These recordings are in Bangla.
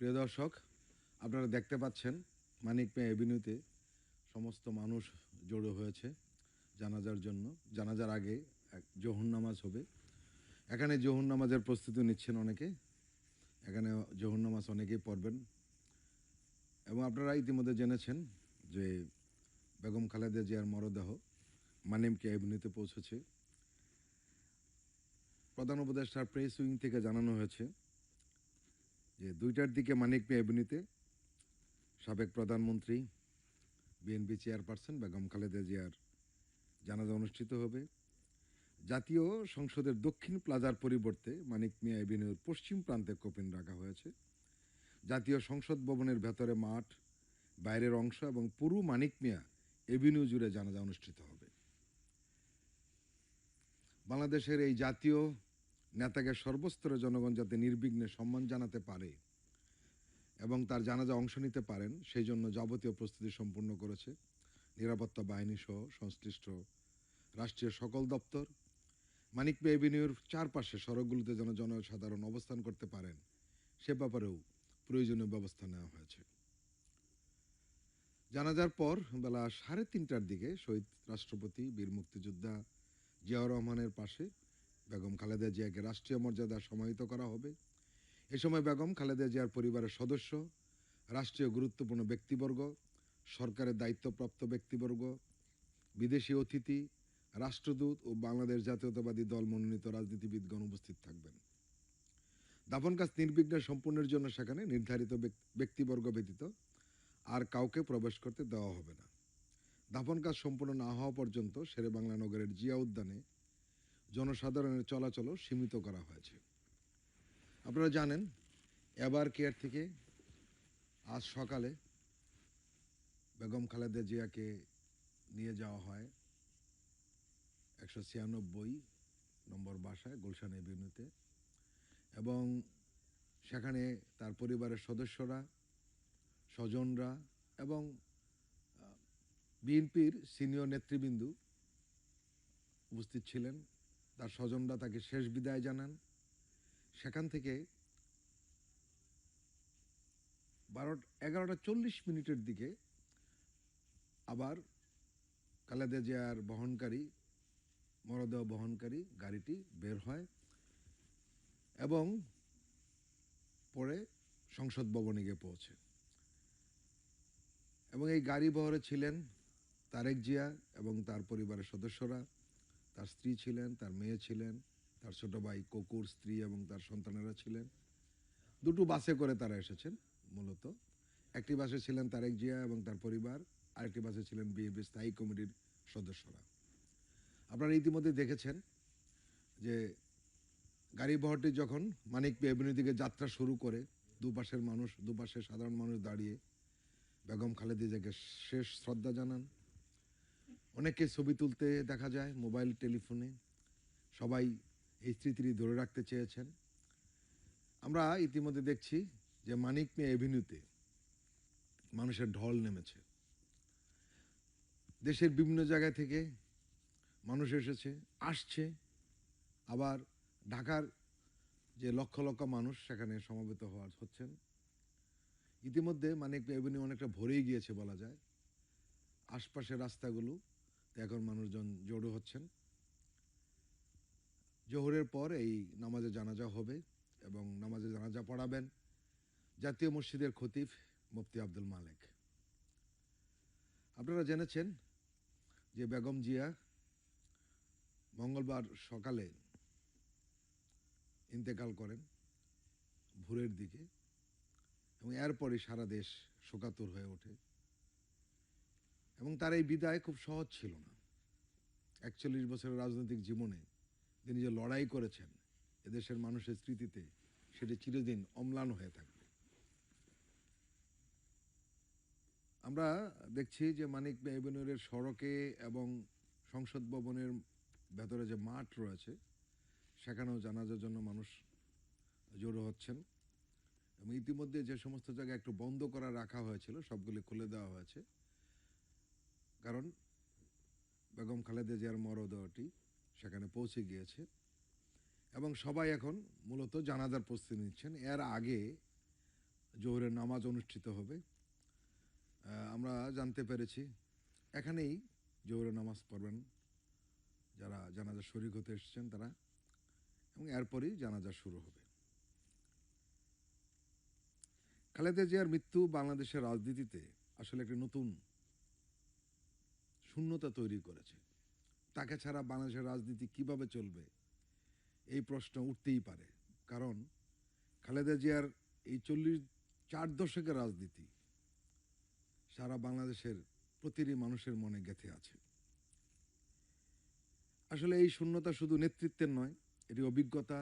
প্রিয় দর্শক, আপনারা দেখতে পাচ্ছেন মানিক মিয়া এভিনিউতে সমস্ত মানুষ জড়ো হয়েছে জানাজার জন্য। জানাজার আগে জোহর নামাজ হবে। এখানে জোহর নামাজের প্রস্তুতি নিচ্ছেন অনেকে। এখানে জোহর নামাজ অনেকেই পড়বেন এবং আপনারা ইতিমধ্যে জেনেছেন যে বেগম খালেদা জিয়ার মরদেহ মানিক মিয়া এভিনিউতে পৌঁছেছে। প্রধান উপদেষ্টার প্রেস উইং থেকে জানানো হয়েছে যে 2টার দিকে মানিক মিয়া এভিনিউতে সাবেক প্রধানমন্ত্রী বিএনপি চেয়ারপারসন বেগম খালেদা জিয়ার জানাজা অনুষ্ঠিত হবে। জাতীয় সংসদের দক্ষিণ প্লাজার পরিবর্তে মানিক মিয়া এভিনিউর পশ্চিম প্রান্তে কফিন রাখা হয়েছে। জাতীয় সংসদ ভবনের ভেতরে মাঠ, বাইরের অংশ এবং পুরো মানিক মিয়া এভিনিউ জুড়ে জানাজা অনুষ্ঠিত হবে। বাংলাদেশের এই জাতীয় নেতাকে সর্বস্তরের জনগণ যাতে নির্বিঘ্নে সম্মান জানাতে পারে এবং তার জানাজা অংশ নিতে পারেন সেই জন্য যাবতীয় প্রস্তুতি সম্পূর্ণ করেছে নিরাপত্তা বাহিনী সহ সংশ্লিষ্ট রাষ্ট্রীয় সকল দপ্তর। মানিক মিয়া এভিনিউর চারপাশে সড়কগুলোতে যেন জনসাধারণ অবস্থান করতে পারেন সে ব্যাপারেও প্রয়োজনীয় ব্যবস্থা নেওয়া হয়েছে। জানাজার পর বেলা 3:30টার দিকে শহীদ রাষ্ট্রপতি বীর মুক্তিযোদ্ধা জিয়াউর রহমানের পাশে বেগম খালেদা জিয়াকে রাষ্ট্রীয় মর্যাদা সমাহিত করা হবে। এ সময় বেগম খালেদা জিয়ার পরিবারের সদস্য, রাষ্ট্রীয় গুরুত্বপূর্ণ ব্যক্তিবর্গ, সরকারের দায়িত্বপ্রাপ্ত ব্যক্তিবর্গ, বিদেশি অতিথি, রাষ্ট্রদূত ও বাংলাদেশ জাতীয়তাবাদী দল মনোনীত রাজনীতিবিদগণ উপস্থিত থাকবেন। দাফন কাজ নির্বিঘ্নে সম্পূর্ণের জন্য সেখানে নির্ধারিত ব্যক্তিবর্গ ব্যতীত আর কাউকে প্রবেশ করতে দেওয়া হবে না। দাফন কাজ সম্পূর্ণ না হওয়া পর্যন্ত শেরেবাংলা নগরের জিয়া উদ্যানে জনসাধারণের চলাচলও সীমিত করা হয়েছে। আপনারা জানেন এবার কেয়ার থেকে আজ সকালে বেগম খালেদা জিয়াকে নিয়ে যাওয়া হয় 196 নম্বর বাসায় গুলশান এভিনিউতে এবং সেখানে তার পরিবারের সদস্যরা, স্বজনরা এবং বিএনপির সিনিয়র নেতৃবৃন্দ উপস্থিত ছিলেন। তার স্বজনরা তাকে শেষ বিদায় জানান। সেখান থেকে 11:40 দিকে আবার খালেদা জিয়ার মরদেহ বহনকারী গাড়িটি বের হয় এবং পরে সংসদ ভবনে গিয়ে পৌঁছে এবং এই গাড়ি বহরে ছিলেন তারেক জিয়া এবং তার পরিবারের সদস্যরা, তার স্ত্রী ছিলেন, তার মেয়ে ছিলেন, তার ছোট ভাই ককুর স্ত্রী এবং তার সন্তানেরা ছিলেন। দুটো বাসে করে তারা এসেছেন। মূলত একটি বাসে ছিলেন তারেক জিয়া এবং তার পরিবার, আরেকটি বাসে ছিলেন বিএনপি স্থায়ী কমিটির সদস্যরা। আপনারা ইতিমধ্যে দেখেছেন যে গাড়ি বহরটি যখন মানিক মিয়া এভিনিউ দিকে যাত্রা শুরু করে দুপাশে সাধারণ মানুষ দাঁড়িয়ে বেগম খালেদা জিয়াকে শেষ শ্রদ্ধা জানান। অনেকে ছবি তুলতে দেখা যায় মোবাইল টেলিফোনে। সবাই এই স্মৃতি ধরে রাখতে চেয়েছেন। আমরা ইতিমধ্যে দেখছি যে মানিক মিয়া এভিনিউতে মানুষের ঢল নেমেছে। দেশের বিভিন্ন জায়গা থেকে মানুষ আসছে। আবার ঢাকার যে লক্ষ লক্ষ মানুষ সেখানে সমবেত হচ্ছেন। ইতিমধ্যে মানিক মিয়া এভিনিউ অনেকটা ভরেই গিয়েছে বলা যায়। আশপাশের রাস্তাগুলো এখন মানুষজন জড়ো হচ্ছেন। জোহরের পর এই নামাজে জানাজা হবে এবং নামাজে জানাজা পড়াবেন জাতীয় মসজিদের খতিব মুফতি আব্দুল মালেক। আপনারা জেনেছেন যে বেগম জিয়া মঙ্গলবার সকালে ইন্তেকাল করেন ভোরের দিকে এবং এরপরই সারা দেশ শোকাতুর হয়ে ওঠে এবং তার এই বিদায় খুব সহজ ছিল না। 41 বছরের রাজনৈতিক জীবনে তিনি যে লড়াই করেছেন এদেশের মানুষের স্মৃতিতে সেটি চিরদিন অম্লান হয়ে থাকবে। আমরা দেখছি যে মানিক মিয়া এভিনিউর সড়কে এবং সংসদ ভবনের ভেতরে যে মাঠ রয়েছে সেখানেও জানাজার জন্য মানুষ জড়ো হচ্ছেন এবং ইতিমধ্যে যে সমস্ত জায়গায় একটু বন্ধ করা রাখা হয়েছিল সবগুলি খুলে দেওয়া হয়েছে, কারণ বেগম খালেদা জিয়ার মরদেহটি সেখানে পৌঁছে গিয়েছে এবং সবাই এখন মূলত জানাজার প্রস্তুতি নিচ্ছেন। এর আগে জোহরের নামাজ অনুষ্ঠিত হবে। আমরা জানতে পেরেছি এখানেই জোহরের নামাজ পড়বেন যারা জানাজা শরীক হতে এসেছেন তারা, এবং এরপরই জানাজা শুরু হবে। খালেদা জিয়ার মৃত্যু বাংলাদেশের রাজনীতিতে আসলে একটি নতুন শূন্যতা তৈরি করেছে। তাকে ছাড়া বাংলাদেশের রাজনীতি কিভাবে চলবে এই প্রশ্ন উঠতেই পারে। কারণ খালেদা জিয়ার এই ৪ দশকের রাজনীতি সারা বাংলাদেশের প্রতিটি মানুষের মনে গেঁথে আছে। আসলে এই শূন্যতা শুধু নেতৃত্বের নয়, এটি অভিজ্ঞতা,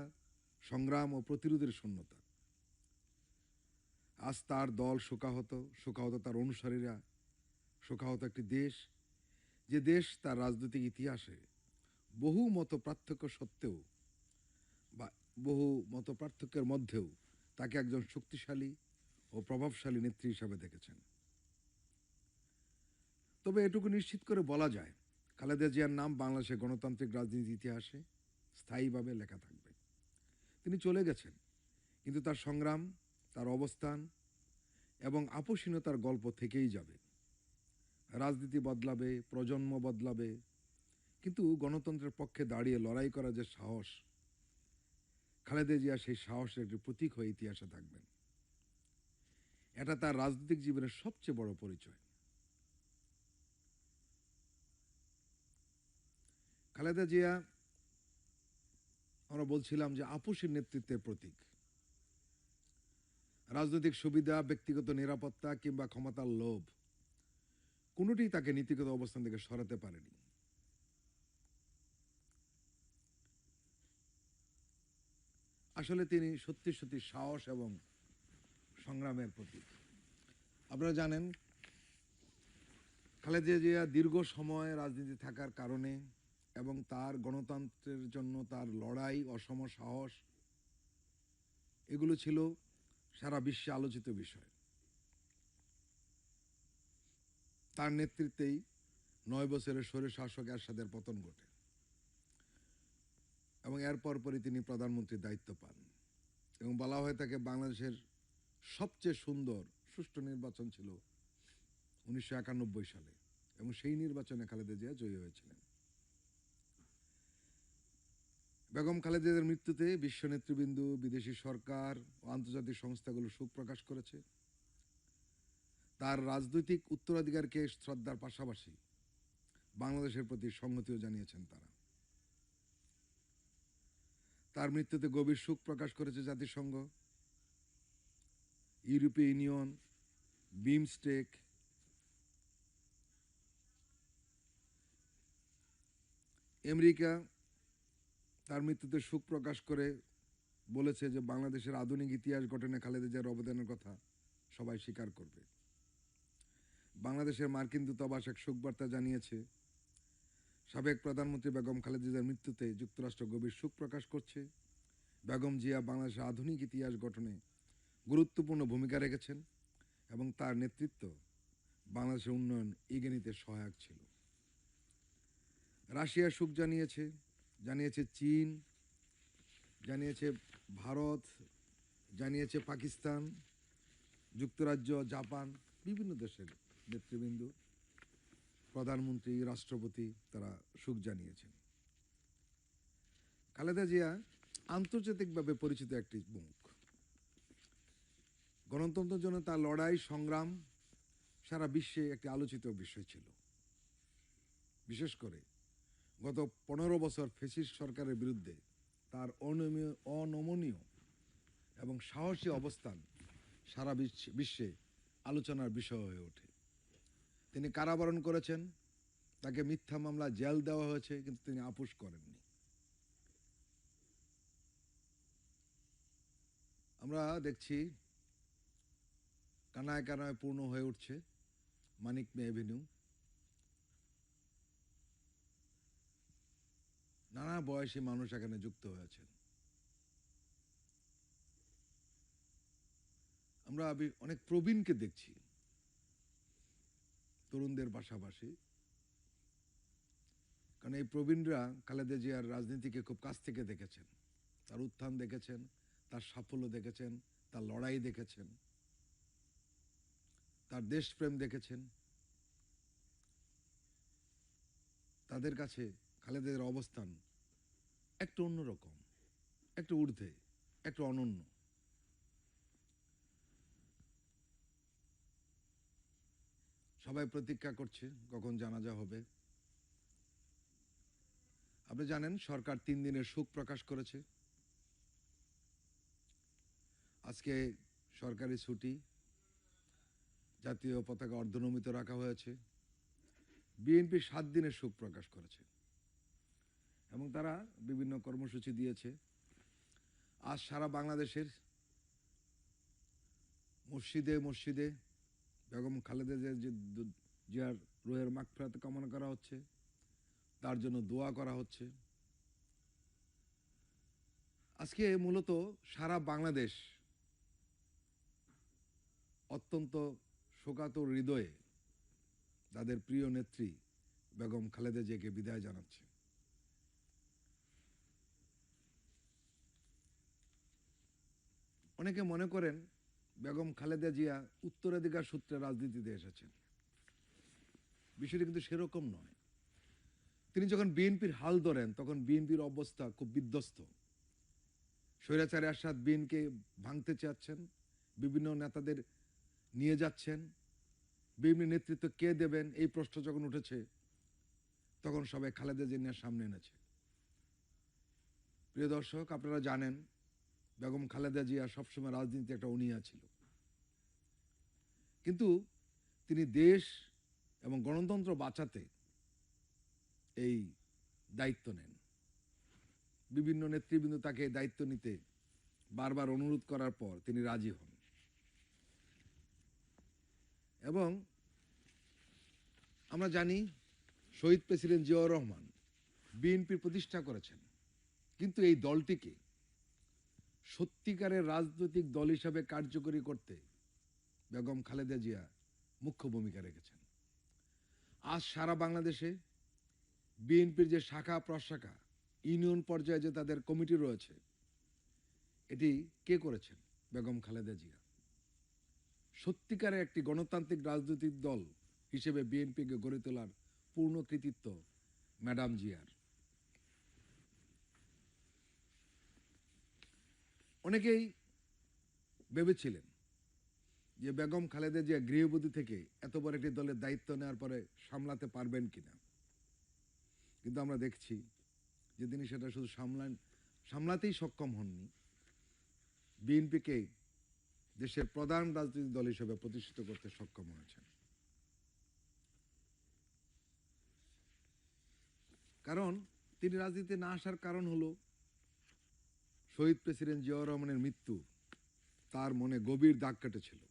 সংগ্রাম ও প্রতিরোধের শূন্যতা। আজ তার দল শোকাহত, শোকাহত তার অনুসারীরা, শোকাহত একটি দেশ, যে দেশ তার রাজনৈতিক ইতিহাসে বহু মত পার্থক্য সত্ত্বেও বা বহু মত পার্থক্যের মধ্যেও তাকে একজন শক্তিশালী ও প্রভাবশালী নেত্রী হিসাবে দেখেছেন। তবে এটুকু নিশ্চিত করে বলা যায়, খালেদা জিয়ার নাম বাংলাদেশের গণতান্ত্রিক রাজনীতির ইতিহাসে স্থায়ীভাবে লেখা থাকবে। তিনি চলে গেছেন, কিন্তু তার সংগ্রাম, তার অবস্থান এবং আপোষহীনতার গল্প থেকেই যাবে। রাজনীতি বদলাবে, প্রজন্ম বদলাবে, কিন্তু গণতন্ত্রের পক্ষে দাঁড়িয়ে লড়াই করার যে সাহস, খালেদা জিয়া সেই সাহসের একটি প্রতীক হয়ে ইতিহাসে থাকবেন। এটা তার রাজনৈতিক জীবনের সবচেয়ে বড় পরিচয়। খালেদা জিয়া, আমরা বলছিলাম যে আপোষের নেতৃত্বের প্রতীক। রাজনৈতিক সুবিধা, ব্যক্তিগত নিরাপত্তা কিংবা ক্ষমতার লোভ কোনোটি তাকে নীতিগত অবস্থান থেকে সরাতে পারেনি। আসলে তিনি সত্যি সত্যি সাহস এবং সংগ্রামের প্রতীক। আপনারা জানেন, খালেদা জিয়া দীর্ঘ সময় রাজনীতি থাকার কারণে এবং তার গণতন্ত্রের জন্য তার লড়াই, অসম সাহস, এগুলো ছিল সারা বিশ্বে আলোচিত বিষয়। তার নেতৃত্বেই ৯ বছরের স্বৈরশাসক এরশাদের পতন ঘটে এবং এর পরপরই তিনি প্রধানমন্ত্রীর দায়িত্ব পান, এবং বলা হয় থাকে বাংলাদেশের সবচেয়ে সুন্দর সুষ্ঠু নির্বাচন ছিল ১৯৯১ সালে, এবং সেই নির্বাচনে খালেদা জিয়া জয়ী হয়েছিলেন। বেগম খালেদা জিয়ার মৃত্যুতে বিশ্ব নেতৃবৃন্দ, বিদেশি সরকার ও আন্তর্জাতিক সংস্থাগুলো শোক প্রকাশ করেছে। তার রাজনৈতিক উত্তরাধিকারকে শ্রদ্ধার পাশাপাশি বাংলাদেশের প্রতি সংহতিও জানিয়েছেন তারা। তার মৃত্যুতে গভীর শোক প্রকাশ করেছে জাতিসংঘ, ইউরোপীয় ইউনিয়ন, বিমস্টেক, আমেরিকা। তার মৃত্যুতে শোক প্রকাশ করে বলেছে যে বাংলাদেশের আধুনিক ইতিহাস গঠনে খালেদা জিয়ার অবদানের কথা সবাই স্বীকার করবে। বাংলাদেশের মার্কিন দূতাবাস এক শোকবার্তা জানিয়েছে, সাবেক প্রধানমন্ত্রী বেগম খালেদা জিয়ার মৃত্যুতে যুক্তরাষ্ট্র গভীর শোক প্রকাশ করছে। বেগম জিয়া বাংলাদেশের আধুনিক ইতিহাস গঠনে গুরুত্বপূর্ণ ভূমিকা রেখেছেন এবং তার নেতৃত্ব বাংলাদেশের উন্নয়ন এগিয়ে নিতে সহায়ক ছিল। রাশিয়া শোক জানিয়েছে, জানিয়েছে চীন, জানিয়েছে ভারত, জানিয়েছে পাকিস্তান, যুক্তরাজ্য, জাপান, বিভিন্ন দেশের নেতৃবৃন্দ, প্রধানমন্ত্রী, রাষ্ট্রপতি, তারা শোক জানিয়েছেন। খালেদা জিয়া আন্তর্জাতিকভাবে পরিচিত একটি মুখ। গণতন্ত্রের জন্য তার লড়াই, সংগ্রাম সারা বিশ্বে একটি আলোচিত বিষয় ছিল। বিশেষ করে গত ১৫ বছর ফ্যাসিস্ট সরকারের বিরুদ্ধে তার অনমনীয় এবং সাহসী অবস্থান সারা বিশ্বে আলোচনার বিষয় হয়ে ওঠে। তিনি কারাবরণ করেছেন, তাকে মিথ্যা মামলা জেল দেওয়া হয়েছে, কিন্তু তিনি আপোষ করেননি। আমরা দেখছি কানায় কানায় পূর্ণ হয়ে উঠছে মানিক মে এভিনিউ। নানা বয়সী মানুষ এখানে যুক্ত হয়েছেন। আমরা অনেক প্রবীণকে দেখছি তরুণদের পাশাপাশি, কারণ এই প্রবীণরা খালেদা জিয়ার রাজনীতিকে খুব কাছ থেকে দেখেছেন, তার উত্থান দেখেছেন, তার সাফল্য দেখেছেন, তার লড়াই দেখেছেন। তার দেশপ্রেম দেখেছেন, তাদের কাছে খালেদার অবস্থান একটু অন্যরকম, একটু ঊর্ধ্বে, একটু অনন্য। সবাই প্রতীক্ষা করছে কখন জানাজা হবে। আপনি জানেন সরকার 3 দিনের শোক প্রকাশ করেছে। আজকে সরকারি ছুটি, জাতীয় পতাকা অর্ধনমিত রাখা হয়েছে। বিএনপি 7 দিনের শোক প্রকাশ করেছে এবং তারা বিভিন্ন কর্মসূচি দিয়েছে। আজ সারা বাংলাদেশের মসজিদে মসজিদে বেগম খালেদা জিয়ার রুহের মাগফিরাত কামনা করা হচ্ছে, তার জন্য দোয়া করা হচ্ছে। আজকে মূলত সারা বাংলাদেশ অত্যন্ত শোকাতুর হৃদয়ে তাদের প্রিয় নেত্রী বেগম খালেদা জিয়াকে বিদায় জানাচ্ছে। অনেকে মনে করেন বেগম খালেদা জিয়া উত্তরাধিকার সূত্রে রাজনীতিতে এসেছেন। বিষয়টি কিন্তু সেরকম নয়। তিনি যখন বিএনপির হাল ধরেন তখন বিএনপির অবস্থা খুব বিধ্বস্ত। স্বৈরাচারী আরশাদ বিএনকে ভাঙতে চাচ্ছেন, বিভিন্ন নেতাদের নিয়ে যাচ্ছেন, বিএনপি নেতৃত্ব কে দেবেন এই প্রশ্ন যখন উঠেছে তখন সবাই খালেদা জিয়ার সামনে এনেছে। প্রিয় দর্শক, আপনারা জানেন বেগম খালেদা জিয়া সবসময় রাজনীতি একটা অনীহা ছিল, কিন্তু তিনি দেশ এবং গণতন্ত্র বাঁচাতে এই দায়িত্ব নেন। বিভিন্ন নেতৃবৃন্দ তাকে দায়িত্ব নিতে বারবার অনুরোধ করার পর তিনি রাজি হন এবং আমরা জানি শহীদ প্রেসিডেন্ট জিয়াউর রহমান বিএনপির প্রতিষ্ঠা করেছেন, কিন্তু এই দলটিকে সত্যিকারের রাজনৈতিক দল হিসাবে কার্যকরী করতে বেগম খালেদা জিয়া মুখ্য ভূমিকা রেখেছেন। আজ সারা বাংলাদেশে বিএনপির যে শাখা প্রশাখা, ইউনিয়ন পর্যায়ে যে তাদের কমিটি রয়েছে, এটি কে করেছেন? বেগম খালেদা জিয়া। সত্যিকারের একটি গণতান্ত্রিক রাজনৈতিক দল হিসেবে বিএনপিকে গড়ে তোলার পূর্ণ কৃতিত্ব ম্যাডাম জিয়ার। অনেকেই ভেবেছিলেন যে বেগম খালেদা জিয়া গৃহবধূ থেকে এত বড় একটি দলের দায়িত্ব নেওয়ার পরে সামলাতে পারবেন কিনা, কিন্তু আমরা দেখছি যে তিনি সেটা শুধু সামলাতেই সক্ষম হননি, বিএনপিকে দেশের প্রধান রাজনৈতিক দল হিসেবে প্রতিষ্ঠিত করতে সক্ষম হয়েছেন। কারণ তিনি রাজনীতিতে না আসার কারণ হলো শহীদ প্রেসিডেন্ট জিয়াউর রহমানের মৃত্যু তার মনে গভীর দাগ কেটেছিল।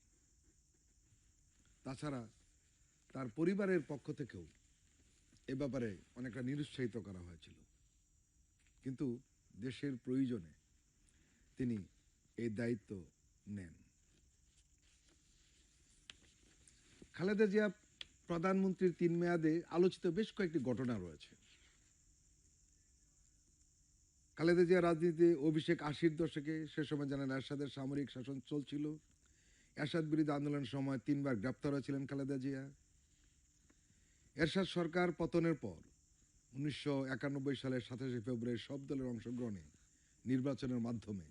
তাছাড়া তার পরিবারের পক্ষ থেকেও এ ব্যাপারে অনেকটা নিরুৎসাহিত করা হয়েছিল, কিন্তু দেশের প্রয়োজনে তিনি এই দায়িত্ব নেন। খালেদা জিয়া প্রধানমন্ত্রীর 3 মেয়াদে আলোচিত বেশ কয়েকটি ঘটনা রয়েছে। খালেদা জিয়া রাজনীতিতে অভিষেক 80-র দশকে, সে সময় জানেন এরশাদের সামরিক শাসন চলছিল। এরশাদ বিরোধী আন্দোলনের সময় 3 বার গ্রেপ্তার হয়েছিলেন খালেদা জিয়া। এরশাদ সরকার পতনের পর 1991 সালের 27 ফেব্রুয়ারি সব দলের অংশগ্রহণে নির্বাচনের মাধ্যমে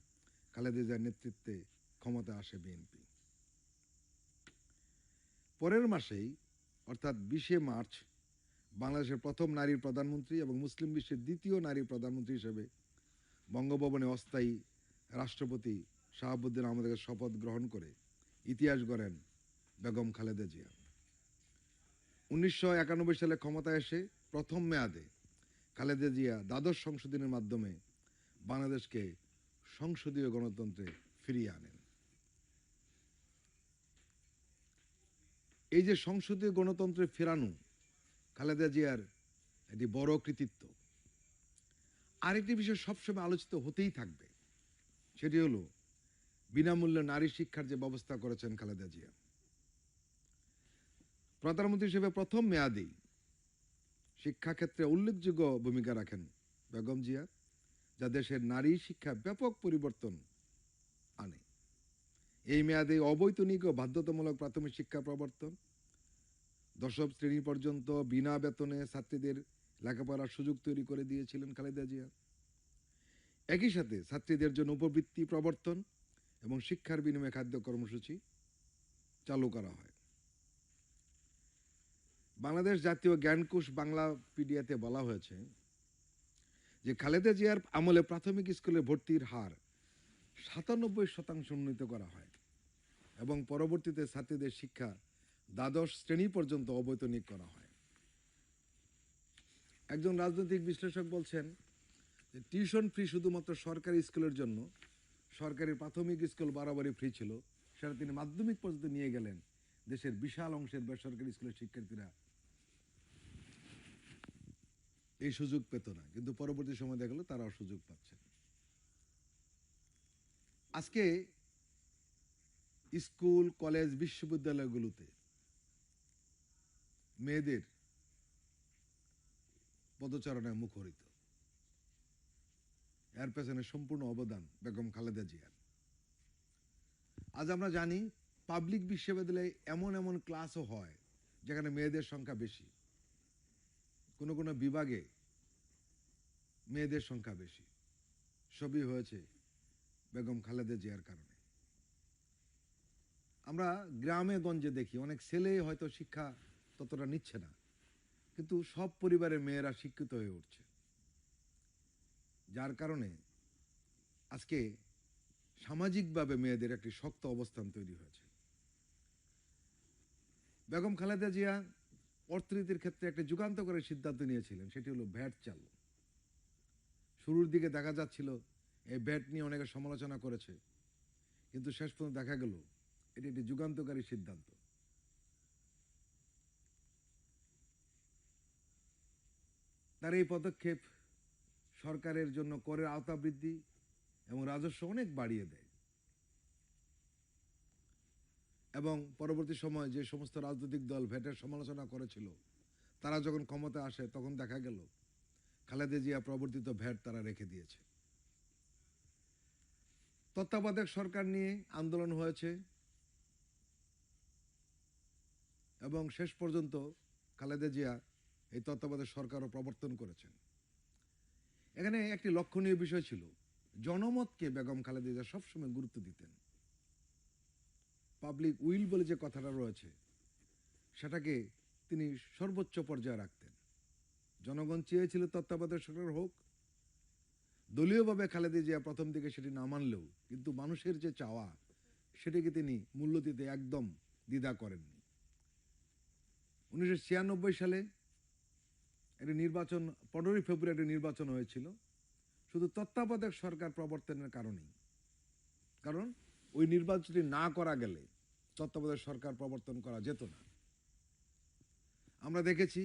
খালেদা জিয়ার নেতৃত্বে ক্ষমতা আসে বিএনপি। পরের মাসেই অর্থাৎ 20 মার্চ বাংলাদেশের প্রথম নারী প্রধানমন্ত্রী এবং মুসলিম বিশ্বের দ্বিতীয় নারী প্রধানমন্ত্রী হিসেবে বঙ্গভবনে অস্থায়ী রাষ্ট্রপতি শাহাবুদ্দিন আহমেদের শপথ গ্রহণ করে ইতিহাস গড়েন বেগম খালেদা জিয়া। 1991 সালে ক্ষমতায় এসে প্রথম মেয়াদে খালেদা জিয়া দ্বাদশ সংশোধনের মাধ্যমে বাংলাদেশকে সংসদীয় গণতন্ত্রে ফিরিয়ে আনেন। এই যে সংসদীয় গণতন্ত্রে ফেরানো খালেদা জিয়ার একটি বড় কৃতিত্ব। আরেকটি বিষয় সবসময় আলোচিত হতেই থাকবে, সেটি হলো বিনামূল্যে নারী শিক্ষার যে ব্যবস্থা করেছেন খালেদা জিয়া। প্রধানমন্ত্রী হিসেবে প্রথম মেয়াদেই শিক্ষাক্ষেত্রে উল্লেখযোগ্য ভূমিকা রাখেন বেগম জিয়া, যা দেশের নারী শিক্ষা ব্যাপক পরিবর্তন আনে। এই মেয়াদে অবৈতনিক ও বাধ্যতামূলক প্রাথমিক শিক্ষা প্রবর্তন, দশম শ্রেণী পর্যন্ত বিনা বেতনে ছাত্রীদের লেখাপড়ার সুযোগ তৈরি করে দিয়েছিলেন খালেদা জিয়া। একই সাথে ছাত্রীদের জন্য উপবৃত্তি প্রবর্তন এবং শিক্ষার বিনিময়ে খাদ্য কর্মসূচি চালু করা হয়। বাংলাদেশ জাতীয় জ্ঞানকোষ বাংলা পিডিয়াতে বলা হয়েছে যে খালেদা জিয়ার আমলে প্রাথমিক স্কুলে ভর্তির হার 97% উন্নীত করা হয় এবং পরবর্তীতে ছাত্রীদের শিক্ষা দ্বাদশ শ্রেণী পর্যন্ত অবৈতনিক করা হয়। একজন রাজনৈতিক বিশ্লেষক বলছেন যে টিউশন ফি শুধুমাত্র সরকারি স্কুলের জন্য, সরকারি প্রাথমিক স্কুল বরাবরই ফ্রি ছিল, সেটা তিনি মাধ্যমিক পর্যন্ত নিয়ে গেলেন। দেশের বিশাল অংশের বেসরকারি স্কুলের শিক্ষার্থীরা এই সুযোগ পেত না, কিন্তু পরবর্তী সময় দেখা গেল তারাও সুযোগ পাচ্ছে। আজকে স্কুল, কলেজ, বিশ্ববিদ্যালয়গুলোতে মেয়েদের পদচারণায় মুখরিত। এর পেছনে সম্পূর্ণ অবদান বেগম খালেদা জিয়ার। আজ আমরা জানি পাবলিক বিশ্ববিদ্যালয়ে এমন এমন ক্লাসও হয় যেখানে মেয়েদের সংখ্যা বেশি, কোনো কোনো বিভাগে মেয়েদের সংখ্যা বেশি। সবই হয়েছে বেগম খালেদা জিয়ার কারণে। আমরা গ্রামে গঞ্জে দেখি অনেক ছেলে হয়তো শিক্ষা ততটা নিচ্ছে না, কিন্তু সব পরিবারের মেয়েরা শিক্ষিত হয়ে উঠছে, যার কারণে আজকে সামাজিকভাবে মেয়েদের একটি শক্ত অবস্থান তৈরি হয়েছে। বেগম খালেদা জিয়া অর্থনীতির ক্ষেত্রে একটি যুগান্তকারী সিদ্ধান্ত নিয়েছিলেন, সেটি হলো ভ্যাট চালু। শুরুর দিকে দেখা যাচ্ছিল এই ভ্যাট নিয়ে অনেকে সমালোচনা করেছে, কিন্তু শেষ পর্যন্ত দেখা গেল এটি একটি যুগান্তকারী সিদ্ধান্ত। তার এই পদক্ষেপ সরকারের জন্য করের আওতা বৃদ্ধি এবং রাজস্ব অনেক বাড়িয়ে দেয়। এবং পরবর্তী সময় যে সমস্ত রাজনৈতিক দল ভ্যাটের সমালোচনা করেছিল, তারা যখন ক্ষমতা আসে তখন দেখা গেল খালেদা জিয়া প্রবর্তিত ভ্যাট তারা রেখে দিয়েছে। তত্ত্বাবধায়ক সরকার নিয়ে আন্দোলন হয়েছে এবং শেষ পর্যন্ত খালেদা জিয়া এই তত্ত্বাবধায়ক সরকারও প্রবর্তন করেছেন। এখানে একটি লক্ষণীয় বিষয় ছিল, জনমতকে বেগম খালেদা জিয়া সবসময় গুরুত্ব দিতেন। পাবলিক উইল বলে যে কথাটা রয়েছে, সেটাকে তিনি সর্বোচ্চ পর্যায়ে রাখতেন। জনগণ চেয়েছিল তত্ত্বাবধায়ক সরকার হোক, দলীয়ভাবে খালেদা জিয়া প্রথম দিকে সেটি না মানলেও কিন্তু মানুষের যে চাওয়া সেটিকে তিনি মূল্য দিতে একদম দ্বিধা করেননি। 1996 সালে একটি নির্বাচন, 15 ফেব্রুয়ারি নির্বাচন হয়েছিল শুধু তত্ত্বাবধায়ক সরকার প্রবর্তনের কারণেই। কারণ ওই নির্বাচনটি না করা গেলে তত্ত্বাবধায়ক সরকার প্রবর্তন করা যেত না। আমরা দেখেছি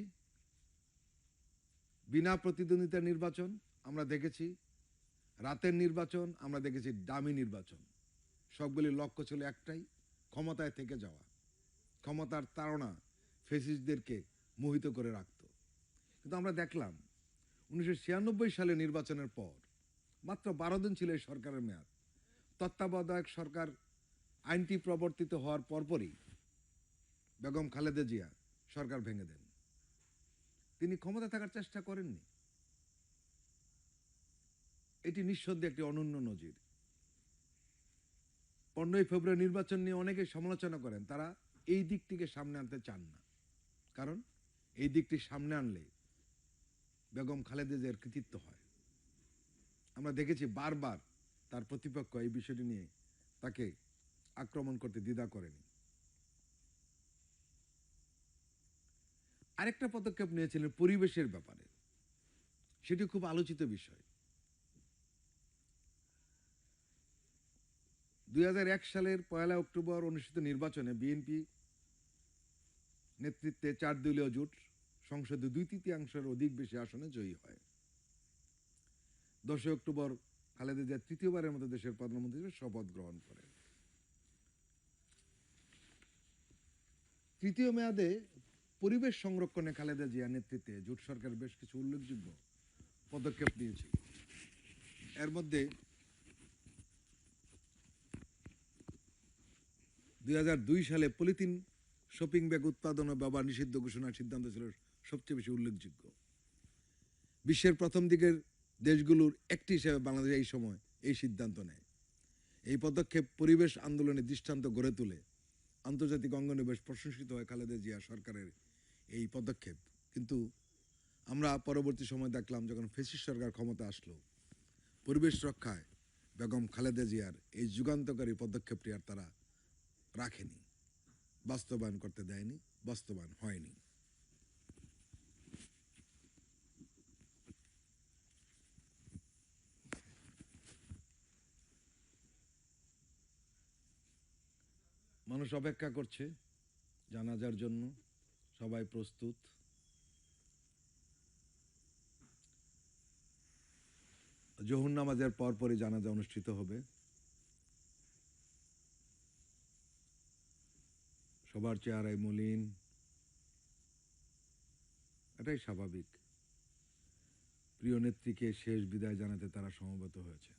বিনা প্রতিদ্বন্দ্বিতার নির্বাচন, আমরা দেখেছি রাতের নির্বাচন, আমরা দেখেছি ডামি নির্বাচন। সবগুলির লক্ষ্য ছিল একটাই, ক্ষমতায় থেকে যাওয়া, ক্ষমতার তাড়না ফ্যাসিস্টদেরকে মোহিত করে রাখত। কিন্তু আমরা দেখলাম 1996 সালে নির্বাচনের পর মাত্র 12 দিন ছিল এই সরকারের মেয়াদ। তত্ত্বাবধায়ক সরকার আইনটি প্রবর্তিত হওয়ার পরপরই বেগম খালেদা জিয়া সরকার ভেঙে দেন। তিনি ক্ষমতা থাকার চেষ্টা করেননি। এটি নিঃসন্দেহে একটি অনন্য নজির। 15 ফেব্রুয়ারি নির্বাচন নিয়ে অনেকে সমালোচনা করেন, তারা এই দিকটিকে সামনে আনতে চান না। কারণ এই দিকটি সামনে আনলে বেগম খালেদা জিয়ার কৃতিত্ব হয়। আমরা দেখেছি বারবার তার প্রতিপক্ষ এই বিষয়টি নিয়ে তাকে আক্রমণ করতে দ্বিধা করেনি। আরেকটা পদক্ষেপ নিয়েছিলেন পরিবেশের ব্যাপারে, সেটি খুব আলোচিত বিষয়। 2001 সালের 1 অক্টোবর অনুষ্ঠিত নির্বাচনে বিএনপি নেতৃত্বে 4 দলীয় জোট সংসদে 2/3 অধিক বেশি আসনে জয়ী হয়। 10 অক্টোবর খালেদা জিয়া তৃতীয়বারের মতো দেশের প্রধানমন্ত্রী হিসেবে শপথ গ্রহণ করেন। তৃতীয় মেয়াদে পরিবেশ সংরক্ষণে খালেদা জিয়া নেতৃত্বে জোট সরকার বেশ কিছু উল্লেখযোগ্য পদক্ষেপ নিয়েছিল। এর মধ্যে 2002 সালে পলিথিন শপিং ব্যাগ উৎপাদন ও ব্যবহার নিষিদ্ধ ঘোষণার সিদ্ধান্ত ছিল সবচেয়ে বেশি উল্লেখযোগ্য। বিশ্বের প্রথম দিকের দেশগুলোর একটি হিসেবে বাংলাদেশ এই সময় এই সিদ্ধান্ত নেয়। এই পদক্ষেপ পরিবেশ আন্দোলনের দৃষ্টান্ত গড়ে তোলে। আন্তর্জাতিক অঙ্গনে বেশ প্রশংসিত হয় খালেদা জিয়া সরকারের এই পদক্ষেপ। কিন্তু আমরা পরবর্তী সময় দেখলাম যখন ফ্যাসিস্ট সরকার ক্ষমতা আসলো, পরিবেশ রক্ষায় বেগম খালেদা জিয়ার এই যুগান্তকারী পদক্ষেপটি আর তারা রাখেনি, বাস্তবায়ন করতে দেয়নি, বাস্তবায়ন হয়নি। মানুষ অপেক্ষা করছে জানাজার জন্য, সবাই প্রস্তুত। জোহর নামাজের পরপরই জানাজা অনুষ্ঠিত হবে। সবার চেহারায় মলিন, এটাই স্বাভাবিক। প্রিয় নেত্রীকে শেষ বিদায় জানাতে তারা সমবেত হয়েছে।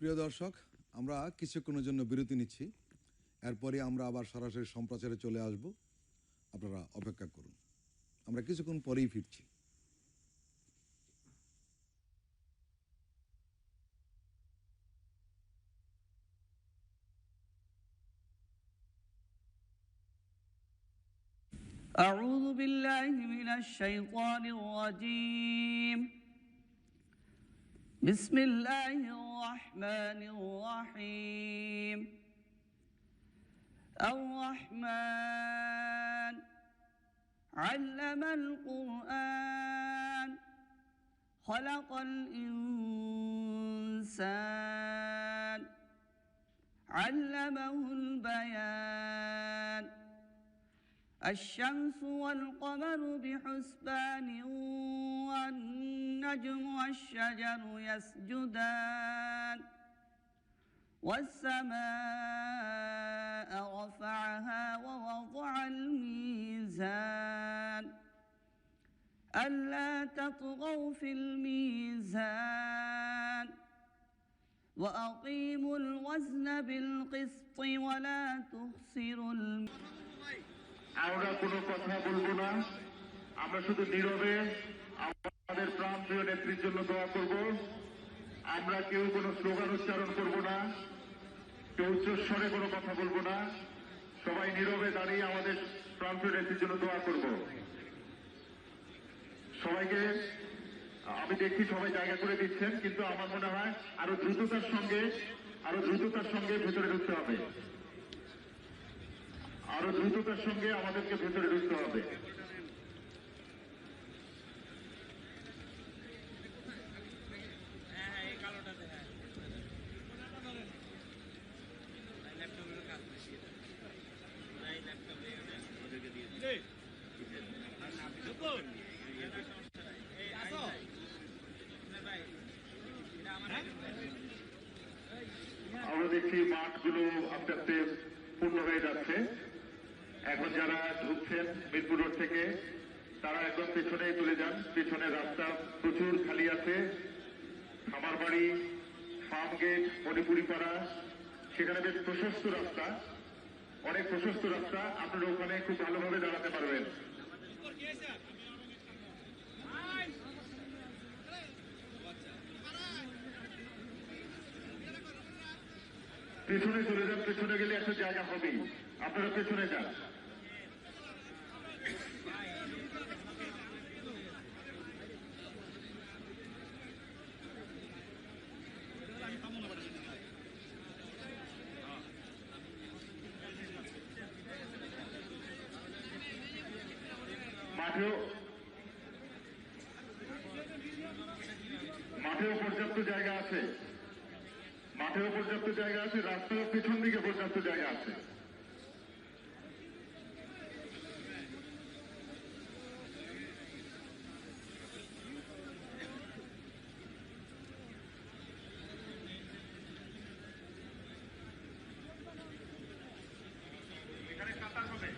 প্রিয় দর্শক, আমরা কিছুক্ষণের জন্য বিরতি নিচ্ছি, এরপরে আমরা আবার সরাসরি সম্প্রচারে চলে আসব। আপনারা অপেক্ষা করুন, আমরা কিছুক্ষণ পরেই ফিরছি। أعوذ بالله من الشيطان الرجيم. بسم الله الرحمن الرحيم. الرحمن علم القرآن خلق الإنسان علمه البيان. الشمس والقمر بحسبان والنجم والشجر يسجدان. والسماء رفعها ووضع الميزان ألا تطغوا في الميزان وأقيموا الوزن بالقسط ولا تخسروا আমরা কোনো কথা বলবো না, আমরা শুধু নীরবে আমাদের প্রাণপ্রিয় নেত্রীর জন্য দোয়া করব। আমরা কেউ কোনো স্লোগান উচ্চারণ করব না, কেউ উচ্চস্বরে কোনো কথা বলবো না, সবাই নীরবে দাঁড়িয়ে আমাদের প্রাণপ্রিয় নেত্রীর জন্য দোয়া করব। সবাইকে আমি দেখছি সবাই জায়গা করে দিচ্ছেন, কিন্তু আমার মনে হয় আরো দ্রুততার সঙ্গে ভেতরে ঢুকতে হবে, আরো দ্রুততার সঙ্গে আমাদেরকে ভেতরে ঢুকতে হবে। আমরা দেখছি মাঠগুলো আস্তে আস্তে পূর্ণ হয়ে যাচ্ছে। এখন যারা ঢুকছেন মিরপুর রোড থেকে তারা একদম পেছনে চলে যান। পেছনের রাস্তা প্রচুর খালি আছে। খামারবাড়ি, ফার্ম গেট, মণিপুরি পাড়া, সেখানে বেশ প্রশস্ত রাস্তা, অনেক প্রশস্ত রাস্তা। আপনারা ওখানে খুব ভালোভাবে দাঁড়াতে পারবেন। পেছনে চলে যান, পেছনে গেলে একটা জায়গা হবেই, আপনারা পেছনে যান। মাঠেও জায়গা আছে, মাঠেও পর্যাপ্ত জায়গা আছে, রাস্তার পেছন দিকে পর্যাপ্ত জায়গা আছে। এখানে কাতার হবে।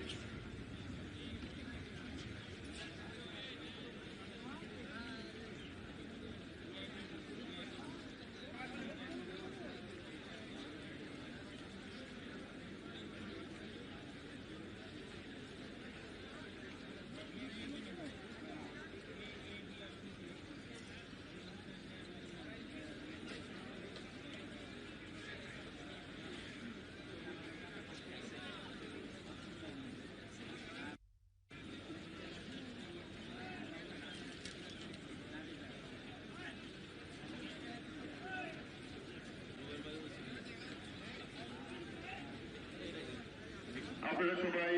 আপনারা সবাই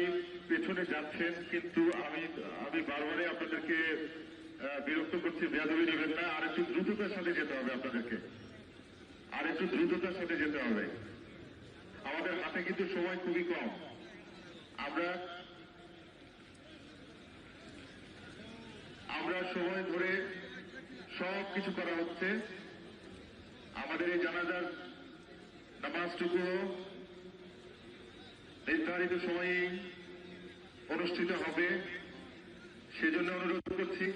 পেছনে যাচ্ছেন, কিন্তু আমি বারবারই আপনাদেরকে বিরক্ত করছি, বেয়াদবি নেবেন না। আর একটু দ্রুততার সাথে যেতে হবে আপনাদেরকে, আর একটু দ্রুততার সাথে যেতে হবে। আমাদের হাতে কিন্তু সময় খুবই কম। আমরা সময় ধরে সব কিছু করা হচ্ছে। আমাদের এই জানাজার নামাজটুকু নির্ধারিত সময়ে অনুষ্ঠিত হবে, সেজন্য অনুরোধ করছি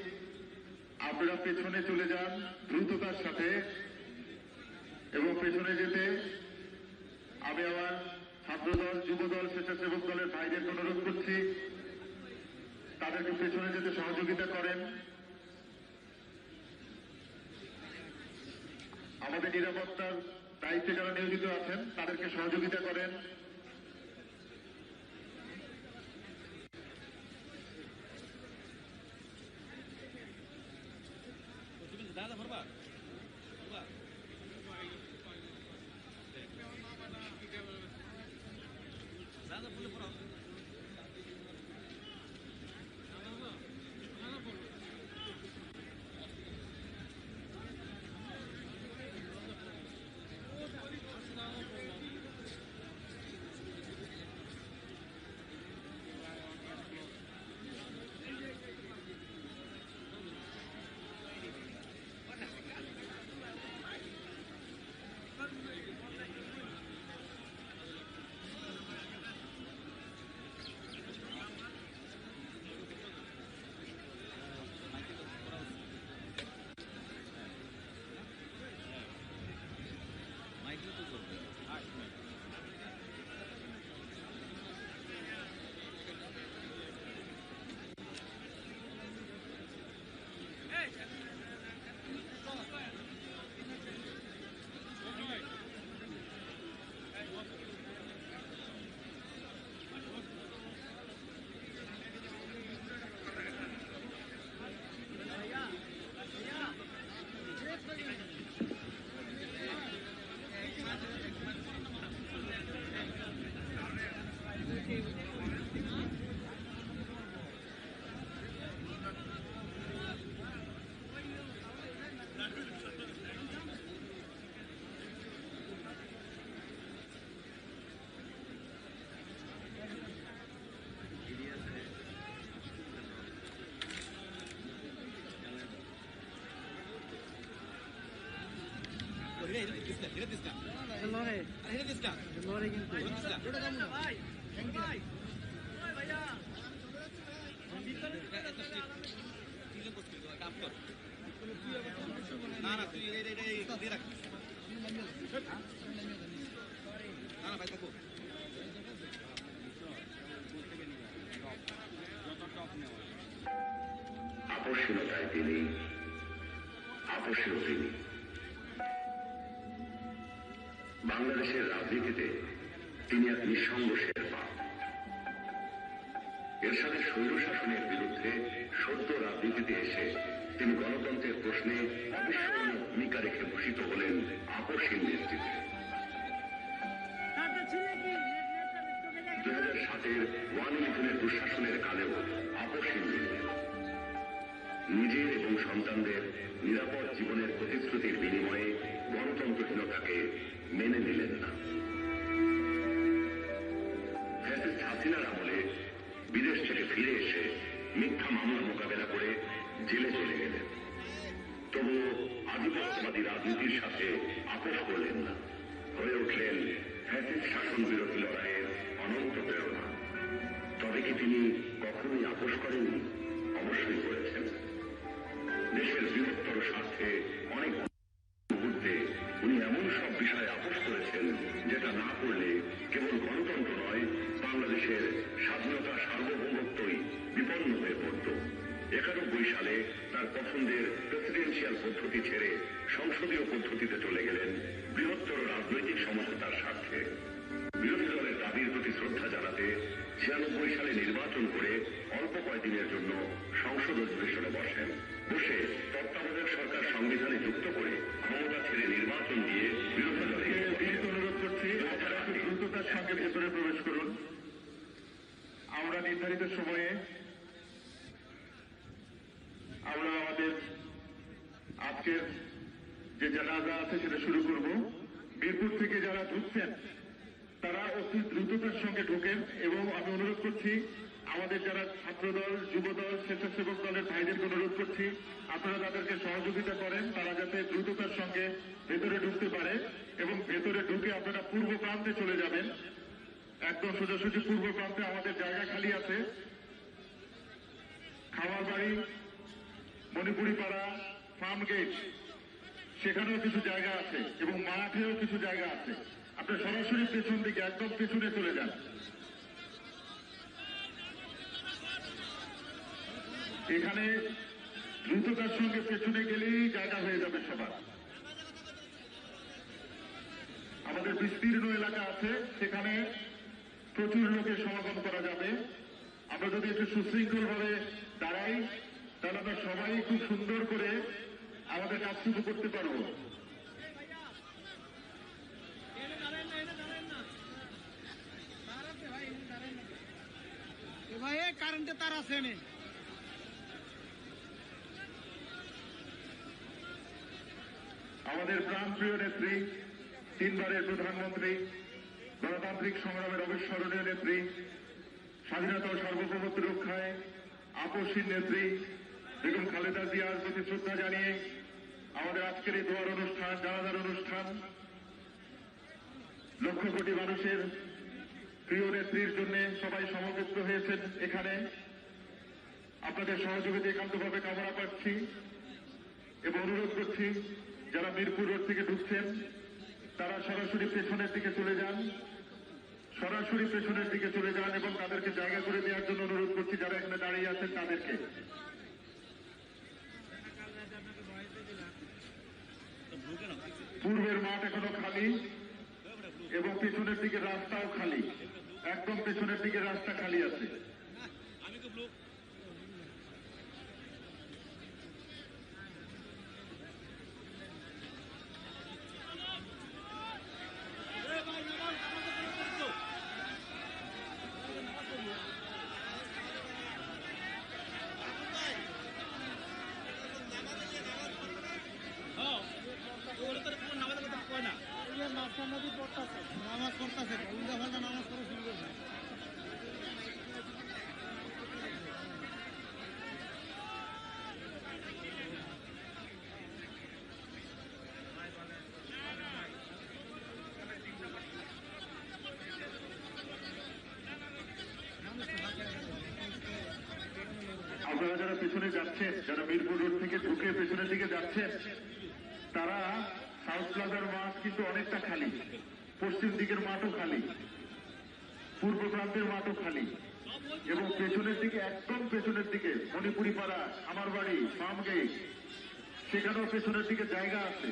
আপনারা পেছনে চলে যান দ্রুততার সাথে। এবং পেছনে যেতে আমি আমার ছাত্রদল, যুবদল, স্বেচ্ছাসেবক দলের ভাইদেরকে অনুরোধ করছি তাদেরকে পেছনে যেতে সহযোগিতা করেন। আমাদের নিরাপত্তার দায়িত্বে যারা নিয়োজিত আছেন তাদেরকে সহযোগিতা করেন। আপসহীনতায় তিনি, আপসেও তিনি। বাংলাদেশের রাজনীতিতে তিনি এক নিঃসঙ্গ শেরপা। এরশাদের স্বৈরশাসনের বিরুদ্ধে সদ্য রাজনীতিতে এসে তিনি গণতন্ত্রের প্রশ্নে অবিস্মরণীয় ভূমিকা রেখে ভূষিত হলেন আপসহীন নেতৃত্বে। 2007-এর 1/11 দুঃশাসনের কালেও আপসহীন ছিলেন। নিজের এবং সন্তানদের নিরাপদ জীবনের প্রতিশ্রুতির বিনিময়ে গণতন্ত্রহীনতাকে মেনে নিলেন না। ফ্যাসিস্ট হাসিনার আমলে বিদেশ থেকে ফিরে এসে মিথ্যা মামলা মোকাবেলা করে জেলে চলে গেলেন। তবুও আধিপত্যবাদী রাজনীতির সাথে আপোষ করলেন না, হয়ে উঠলেন ফ্যাসিস্ট শাসন বিরোধী লড়াইয়ের অনন্ত প্রেরণা। তবে কি তিনি কখনোই আপোষ করেননি? অবশ্যই করেছেন। দেশের বৃহত্তর স্বার্থে অনেক মুহূর্তে উনি এমন সব বিষয়ে আপোষ করেছেন যেটা না করলে কেবল গণতন্ত্র নয়, বাংলাদেশের স্বাধীনতা সার্বভৌমত্বই বিপন্ন হয়ে পড়ত। 91 সালে তার পছন্দের প্রেসিডেন্সিয়াল পদ্ধতি ছেড়ে সংসদীয় পদ্ধতিতে চলে গেলেন বৃহত্তর রাজনৈতিক সমঝোতার স্বার্থে। বিরোধী দলের দাবির প্রতি শ্রদ্ধা জানাতে 96 সালে নির্বাচন করে অল্প কয়েকদিনের জন্য সংসদ অধিবেশনে বসেন। বসে তত্ত্বাবধায়ক সরকার সংবিধানে যুক্ত করে ক্ষমতা ছেড়ে নির্বাচন দিয়ে বিরোধী দলকে অনুরোধ করছি আপনারা একটু দ্রুততার সঙ্গে ভেতরে প্রবেশ করুন। আমরা নির্ধারিত সময়ে আমরা আমাদের আজকের যে জানাজা আছে সেটা শুরু করব। মিরপুর থেকে যারা ঢুকছেন তারা অতি দ্রুততার সঙ্গে ঢোকেন এবং আমি অনুরোধ করছি আমাদের যারা ছাত্রদল, যুবদল, স্বেচ্ছাসেবক দলের ভাইদেরকে অনুরোধ করছি আপনারা তাদেরকে সহযোগিতা করেন, তারা যাতে দ্রুততার সঙ্গে ভেতরে ঢুকতে পারে এবং ভেতরে ঢুকে আপনারা পূর্ব প্রান্তে চলে যাবেন। একদম সোজাসুজি পূর্ব প্রান্তে আমাদের জায়গা খালি আছে। খাওয়ার বাড়ি, মণিপুরি পাড়া, ফার্ম গেট, সেখানেও কিছু জায়গা আছে এবং মাঠেও কিছু জায়গা আছে। আপনি সরাসরি পেছন দিকে একদম পেছনে চলে যান। এখানে দ্রুততার সঙ্গে পেছনে গেলেই জায়গা হয়ে যাবে সবার। আমাদের বিস্তীর্ণ এলাকা আছে, সেখানে প্রচুর লোকের সমাগম করা যাবে। আমরা যদি একটু সুশৃঙ্খল ভাবে দাঁড়াই তাহলে আমরা সবাই খুব সুন্দর করে আমাদের কাজ শুরু করতে পারবো। কারেন্টে তার আছে না। আমাদের প্রাণপ্রিয় নেত্রী, 3 বারের প্রধানমন্ত্রী, গণতান্ত্রিক সংগ্রামের অবিস্মরণীয় নেত্রী, স্বাধীনতা ও সার্বভৌমত্ব রক্ষায় আপোষহীন নেত্রী বেগম খালেদা জিয়ার প্রতি শ্রদ্ধা জানিয়ে আমাদের আজকের এই দোয়ার অনুষ্ঠান, জানাজার অনুষ্ঠান, লক্ষ কোটি মানুষের প্রিয় নেত্রীর জন্য সবাই সমবেত হয়েছেন এখানে। আপনাদের সহযোগিতা একান্তভাবে কামনা করছি এবং অনুরোধ করছি যারা মিরপুর রোড থেকে ঢুকছেন তারা সরাসরি পেছনের দিকে চলে যান, সরাসরি পেছনের দিকে চলে যান এবং তাদেরকে জায়গা করে দেওয়ার জন্য অনুরোধ করছি যারা এখানে দাঁড়িয়ে আছেন তাদেরকে। পূর্বের মাঠ এখনো খালি এবং পেছনের দিকে রাস্তাও খালি, একদম পেছনের দিকে রাস্তা খালি আছে। নামাজ পড়তেছে, উল্টা পাল্টা নামাজ পড়া শুরু করছে। আপনারা যারা পেছনে যাচ্ছেন, যারা মিরপুর রোড থেকে ঢুকে পেছনের দিকে যাচ্ছেন, তারা সাউথ প্লাজার মাঠ কিন্তু অনেকটা খালি, পশ্চিম দিকের মাঠও খালি, পূর্ব প্রান্তের মাঠও খালি এবং পেছনের দিকে, একদম পেছনের দিকে মণিপুরি পাড়া, আমার বাড়ি, ফার্ম গেট, সেখানেও পেছনের দিকে জায়গা আছে।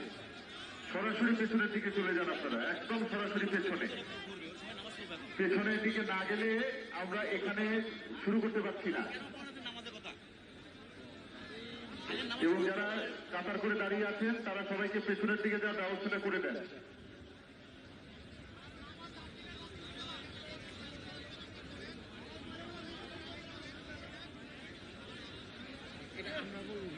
সরাসরি পেছনের দিকে চলে যান আপনারা, একদম সরাসরি পেছনে। পেছনের দিকে না গেলে আমরা এখানে শুরু করতে পারছি না। এবং যারা কাতার করে দাঁড়িয়ে আছেন তারা সবাইকে পেছনের দিকে যাওয়ার ব্যবস্থাটা করে দেন। এটা আমরা বলবো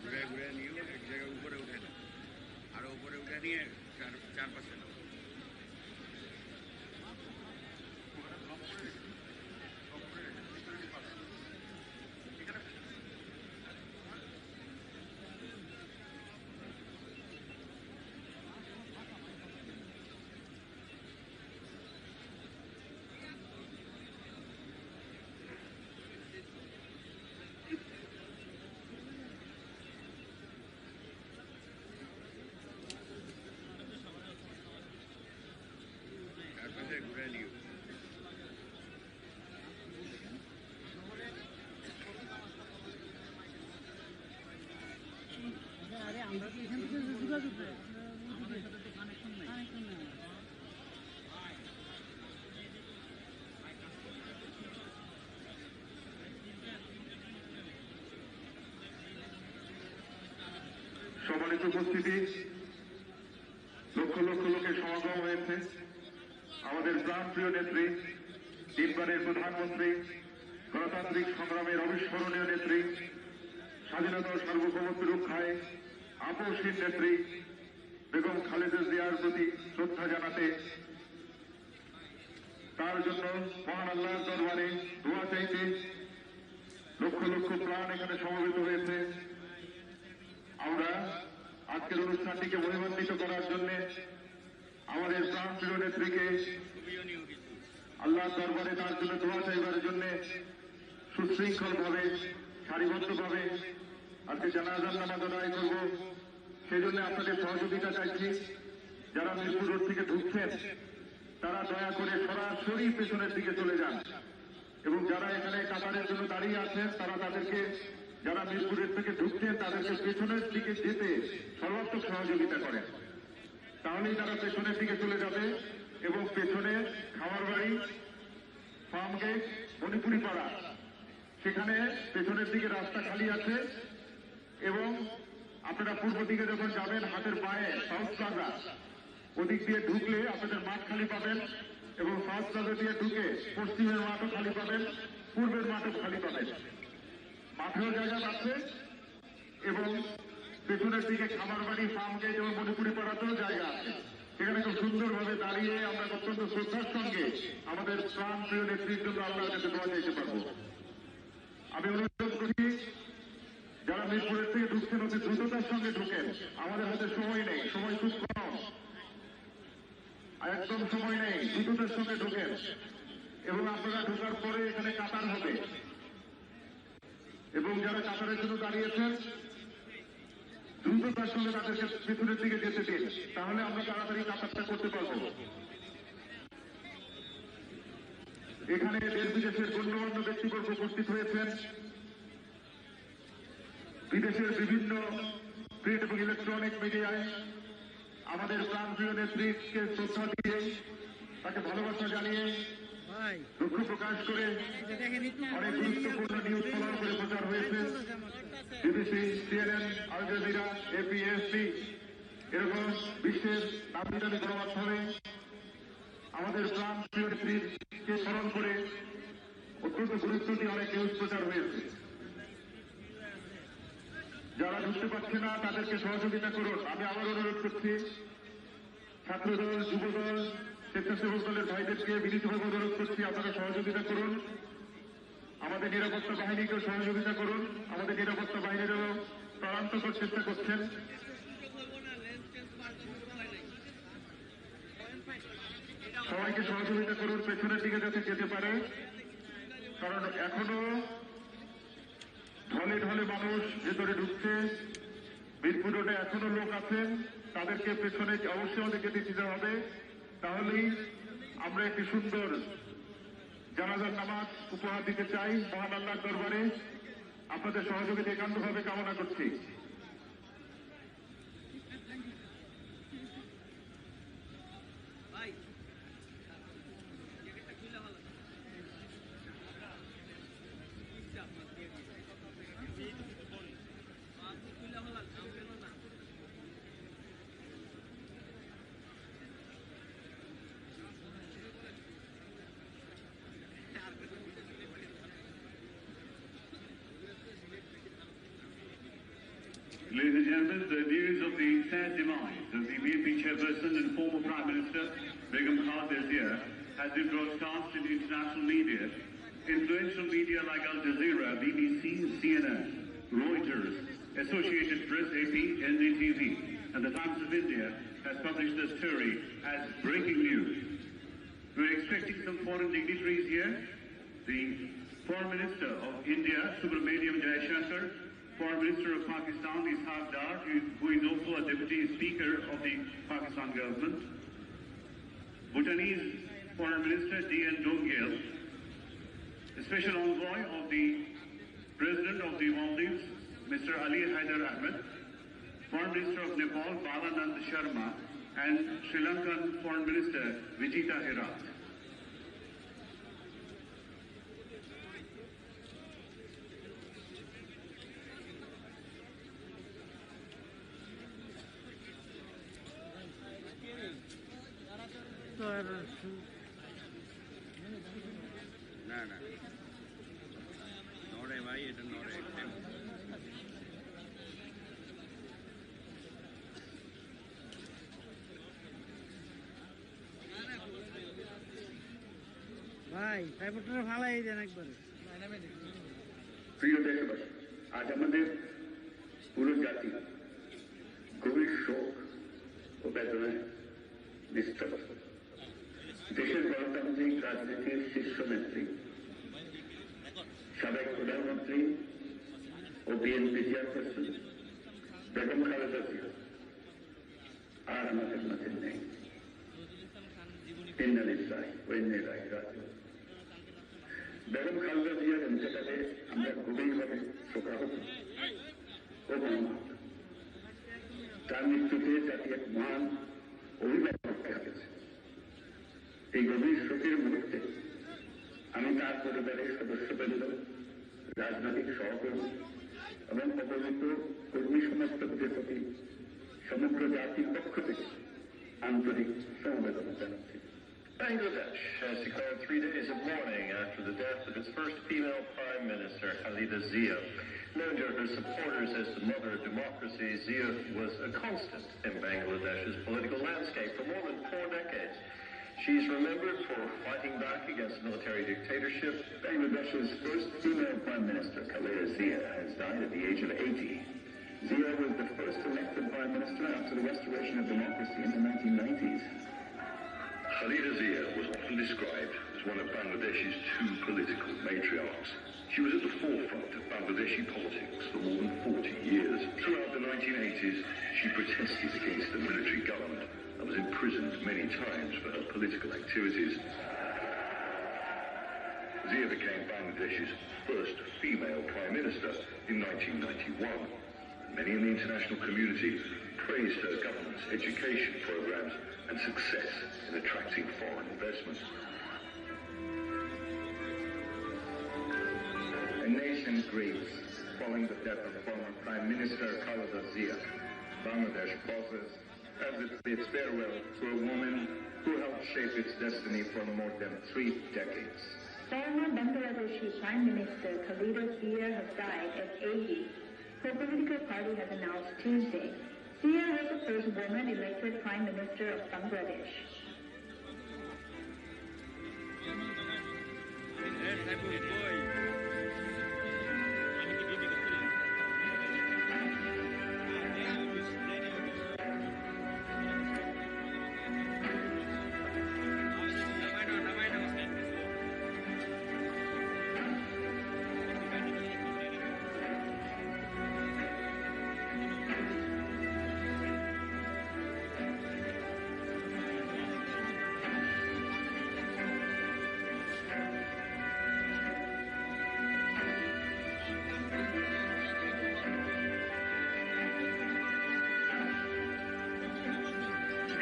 ঘুরে ঘুরে নিয়ে এক জায়গায় উপরে উঠে না, আরো উপরে উঠে নিয়ে চারপাশে নাও। চারপাশে ঘুরে নিও। আরে আমরা তো এখান থেকে যোগাযোগ করি, আমাদের সাথে তো কানেকশন নেই। সম্মানিত উপস্থিতি, লক্ষ লক্ষ লোকের সমাগম হয়েছে। আমাদের প্রাণপ্রিয় নেত্রী, তিনবারের প্রধানমন্ত্রী, গণতান্ত্রিক সংগ্রামের অবিস্মরণীয় নেত্রী, স্বাধীনতা ও সার্বভৌমত্ব রক্ষায় আপসহীন নেত্রী বেগম খালেদা জিয়ার প্রতি শ্রদ্ধা জানাতে, তার জন্য মহান আল্লাহর দরবারে দোয়া চাইতে লক্ষ লক্ষ প্রাণ এখানে সমবেত হয়েছে। আমরা আজকের অনুষ্ঠানটিকে মহিমান্বিত করার জন্য আমাদের প্রাণপ্রিয় নেত্রীকে আল্লাহর দরবারে তার জন্য দোয়া চাইবার জন্য সুশৃঙ্খল ভাবে সারিবদ্ধ ভাবে আজকে জানাজার নামাজ আদায় করব। সেই জন্য আপনাদের সহযোগিতা চাইছি। যারা মিরপুর রোড থেকে ঢুকছেন তারা দয়া করে সরাসরি পেছনের দিকে চলে যান, এবং যারা এখানে কাতারের জন্য দাঁড়িয়ে আছেন তারা তাদেরকে, যারা মিরপুরের থেকে ঢুকছেন তাদেরকে পেছনের দিকে যেতে সর্বাত্মক সহযোগিতা করেন। তাহলেই তারা পেছনের দিকে চলে যাবে এবং পেছনে খামার বাড়ি, ফার্ম গেট, মণিপুরি পাড়া, সেখানে পেছনের দিকে রাস্তা খালি আছে। এবং আপনারা পূর্ব দিকে যখন যাবেন হাতের পায়ে সাউথ প্লাজা, ওদিক দিয়ে ঢুকলে আপনাদের মাঠ খালি পাবেন, এবং সাউথ প্লাজা দিয়ে ঢুকে পশ্চিমের মাঠও খালি পাবেন, পূর্বের মাঠও খালি পাবেন। মাঠেও জায়গা আছে এবং পেছনের দিকে খামার বাড়ি, ফার্ম গেট এবং মণিপুরি পাড়াতেও জায়গা আছে। সেখানে খুব সুন্দরভাবে দাঁড়িয়ে আমরা অত্যন্ত শ্রদ্ধার সঙ্গে আমাদের প্রাণ প্রিয় নেত্রীর জন্য আল্লাহর কাছে দোয়া চাইতে পারবো। আমি অনুরোধ করি, যারা মিরপুরের থেকে ঢুকছেন অতি দ্রুততার সঙ্গে ঢুকেন। আমাদের হাতে সময় নেই, সময় খুব কম, একদম সময় নেই। দ্রুততার সঙ্গে ঢুকেন এবং আপনারা ঢোকার পরে এখানে কাতার হবে, এবং যারা কাতারের জন্য দাঁড়িয়েছেন দ্রুততার সঙ্গে তাদেরকে পেছনের দিকে যেতে দিন, তাহলে আমরা তাড়াতাড়ি কাতারটা করতে পারবো। এখানে দেশ বিদেশের গণ্যমান্য ব্যক্তিবর্গ উপস্থিত হয়েছেন। বিদেশের বিভিন্ন প্রিন্ট এবং ইলেকট্রনিক মিডিয়ায় আমাদের প্রাণপ্রিয় নেত্রীকে শ্রদ্ধা দিয়ে, তাকে ভালোবাসা জানিয়ে, দুঃখ প্রকাশ করে অনেক গুরুত্বপূর্ণ নিউজ ফলো করে প্রচার হয়েছে। BBC, CNN, Al Jazeera, APSC, এরকম বিশ্বের দামি দামি গণমাধ্যমে আমাদের প্রাণপ্রিয় নেত্রীকে স্মরণ করে অত্যন্ত গুরুত্ব দিয়ে অনেক নিউজ প্রচার হয়েছে। যারা ঢুকতে পারছে না তাদেরকে সহযোগিতা করুন। আমি আবার অনুরোধ করছি, ছাত্রদল, যুবদল, স্বেচ্ছাসেবক দলের ভাইদেরকে বিনীতভাবে অনুরোধ করছি, আপনারা সহযোগিতা করুন। আমাদের নিরাপত্তা বাহিনীকেও সহযোগিতা করুন। আমাদের নিরাপত্তা বাহিনীরও প্রাণান্তকর চেষ্টা করছেন। সবাইকে সহযোগিতা করুন পেছনের দিকে যাতে যেতে পারে, কারণ এখনো ঢলে ঢলে মানুষ ভেতরে ঢুকছে। মিরপুর রোডে এখনো লোক আছেন, তাদেরকে পেছনে অবশ্যই আমাদেরকে দিতে হবে। তাহলেই আমরা একটি সুন্দর জানাজার নামাজ উপহার দিতে চাই মহান আল্লাহর দরবারে। আপনাদের সহযোগিতা একান্তভাবে কামনা করছি। Ladies and gentlemen, the news of the sad demise of the BNP chairperson and former Prime Minister Begum Khaleda Zia has been broadcast in the international media. Influential media like Al Jazeera, BBC, CNN, Reuters, Associated Press, AP, NDTV, and the Times of India has published the story as breaking news. We're expecting some foreign dignitaries here. The Foreign Minister of India, Subramaniam Jaishankar, Foreign Minister of Pakistan, Ishaq Dar, who is also a Deputy Speaker of the Pakistan government, Bhutanese Foreign Minister D.N. Dongel, the Special Envoy of the President of the Maldives, Mr. Ali Haider Ahmed, Foreign Minister of Nepal, Balanand Sharma, and Sri Lankan Foreign Minister Vijita Herat. না না নড়ে ভাই, এটা নড়ে ভাই টাইপটা ভালাই দেন একবারে। প্রিয় দেশবাসী, আজ আমাদের পুরো জাতি গভীর শোক ও বেদনায় নিস্তব্ধ। দেশের গণতান্ত্রিক রাজনীতির শীর্ষ নেত্রী, সাবেক প্রধানমন্ত্রী ও বিএনপি চেয়ারপারসন বেগম খালেদা জিয়া আর আমাদের মাঝে নেই। ইন্না লিল্লাহি ওয়া ইন্না ইলাইহি রাজিউন। বেগম খালেদা জিয়ার ইন্তেকালে আমরা গভীরভাবে শোকাহত ও মর্মাহত। তার মৃত্যুতে জাতি এক মহান অভিভাবক হারিয়েছে। এই গভীর শোকের মুহূর্তে আমি তার পরিবারের সদস্যবৃন্দ, রাজনৈতিক সহকর্মী এবং অবহিত কর্মী সমর্থকদের প্রতি সমগ্র জাতির পক্ষ থেকে আন্তরিক সমবেদনা জানাচ্ছি। Bangladesh has declared 3 days of mourning after the death of its first female Prime Minister, Khaleda Zia. Known to her supporters as the mother of democracy, Zia was a constant in Bangladesh's political landscape for more than 4 decades. She's remembered for fighting back against military dictatorship. Bangladesh's first female Prime Minister, Khaleda Zia, has died at the age of 80. Zia was the first elected Prime Minister after the restoration of democracy in the 1990s. Khaleda Zia was often described as one of Bangladesh's 2 political matriarchs. She was at the forefront of Bangladeshi politics for more than 40 years. Throughout the 1980s, she protested against the military government and was imprisoned many times for her political activities. Zia became Bangladesh's first female Prime Minister in 1991. Many in the international community praised her government's education programs and success in attracting foreign investment. A nation grieves following the death of former Prime Minister Khaleda Zia. Bangladesh pauses as it bids farewell to a woman who helped shape its destiny for more than 3 decades. Former Bangladeshi Prime Minister Khaleda Zia has died at 80. Her political party has announced Tuesday. Zia was the first woman elected Prime Minister of Bangladesh.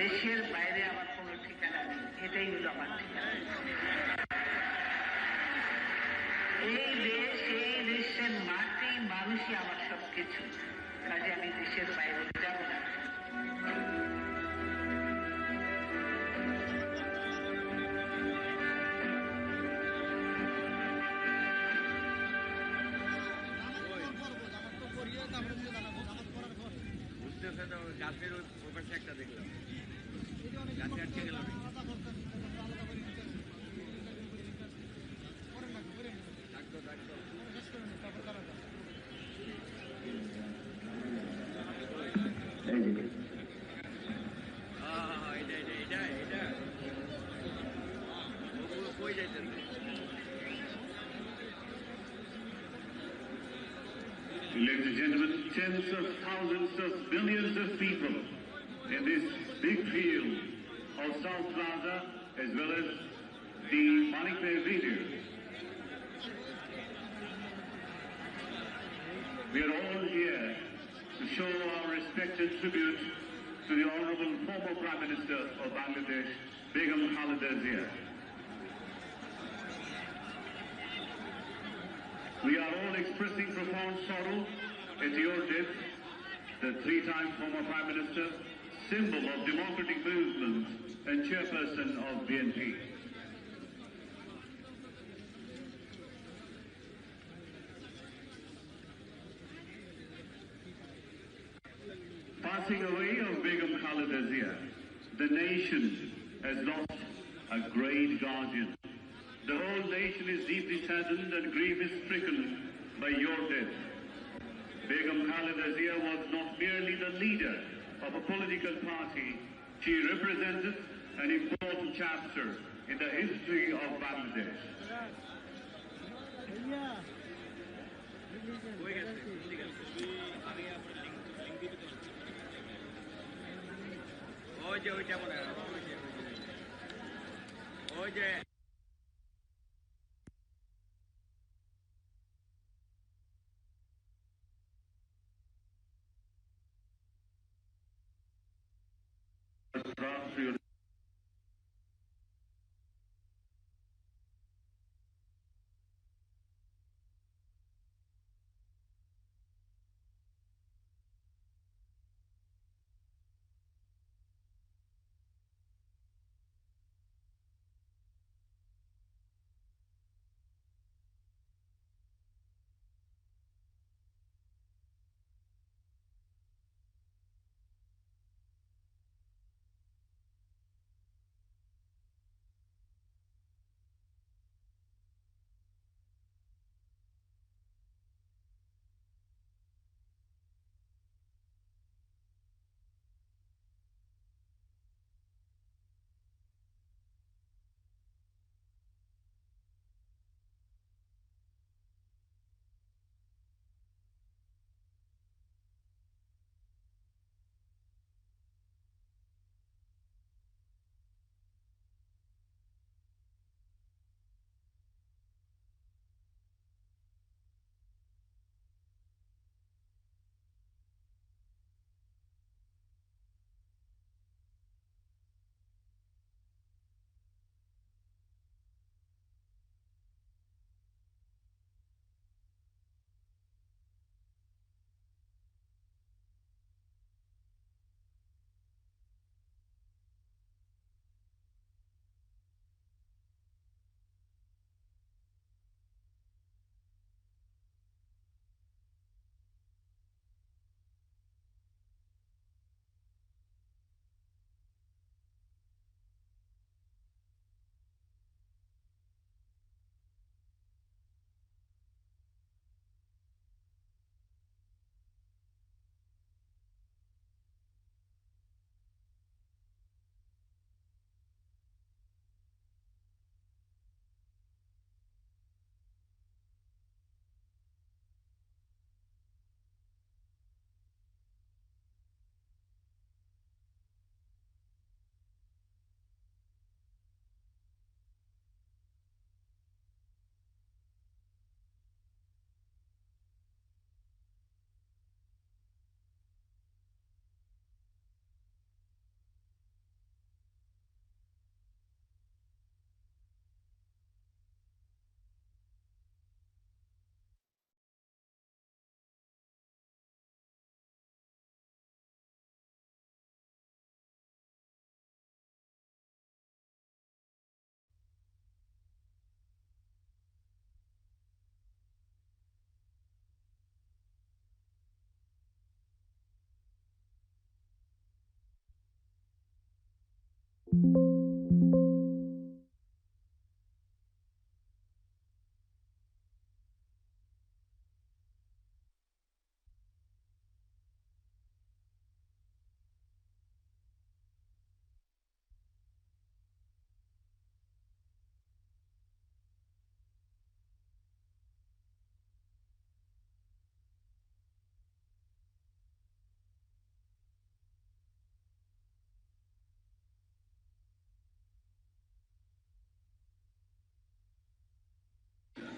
দেশের বাইরে আমার কোনো ঠিকানা নেই, এটাই হলো আমার ঠিকানা। এই দেশ, এই দেশের মাটি, মানুষই আমার সবকিছু। কাজে আমি দেশের বাইরে যাব না। গাছের ওই পাশে একটা দেখলাম গাছে আটকে গেল ডাকতো ডাকতো Ladies and gentlemen, tens of thousands of millions of people in this big field of South Plaza as well as the Manik Bay video. We are all here to show our respect and tribute to the Honorable former Prime Minister of Bangladesh, Begum Khaleda Zia. We are all expressing profound sorrow at your death, the three-time former Prime Minister, symbol of democratic movement and chairperson of BNP. Passing away of Begum Khaleda Zia, the nation has lost a great guardian. The whole nation is deeply saddened and grief is stricken by your death. Begum Khaleda Zia was not merely the leader of a political party, she represented an important chapter in the history of Bangladesh.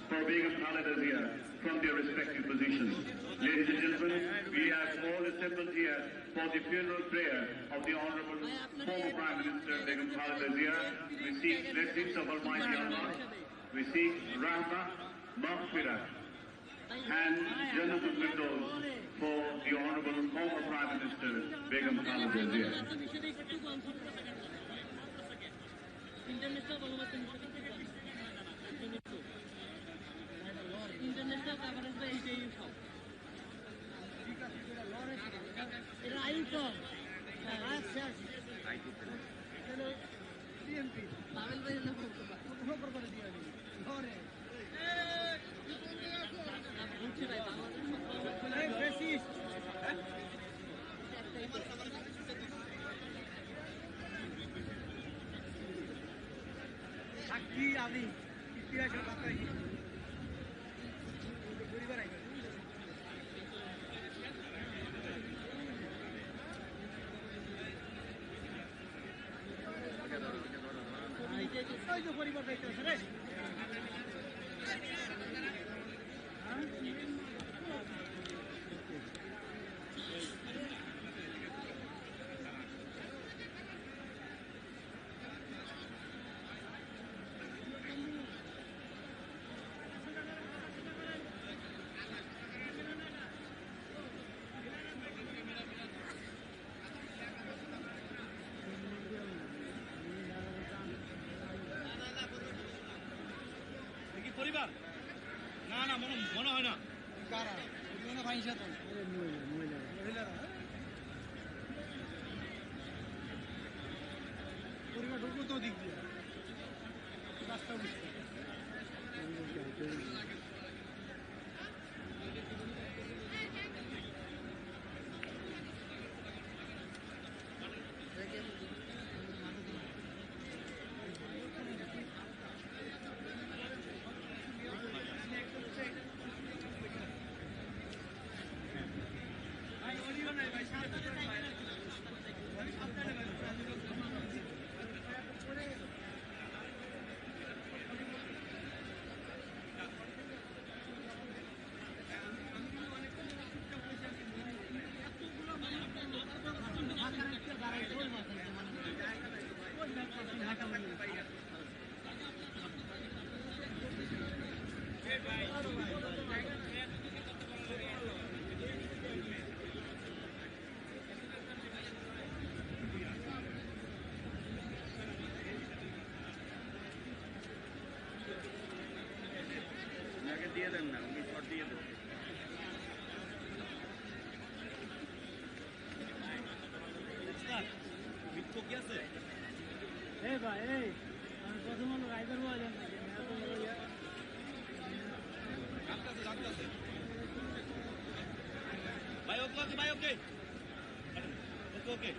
For Begum Khaleda Zia from their respective positions. Ladies and gentlemen, we have all assembled here for the funeral prayer of the Honorable former Prime Minister Begum Khaleda Zia. We seek blessings of Almighty Allah. We seek Rahmah, Maghfirah, and Jannatul Firdaus for the Honorable former Prime Minister Begum Khaleda Zia. ইন্টারনেটটা কভারেজ বা এইটাই সব এটা আইন কম আচ্ছা বিএনপি পাবেল ভাই না উপর করে দিয়ে ঘরে বুঝছি ভাই বাংলাদেশ বেশি সাক্ষী আমি ইতিহাসের কথাই পরিবার যাইতেছে রে পরিবার না না মনে হয় না কারা ভাইসা তো পরিবার ঢুকবো তো দিক দিয়ে রাস্তা দিয়ে দেন না উনি শর্ট দিয়ে দেন কি আছে এই ভাই এই আমি প্রথম হলো রাইডার হওয়া জানি ভাই ওকে ওকে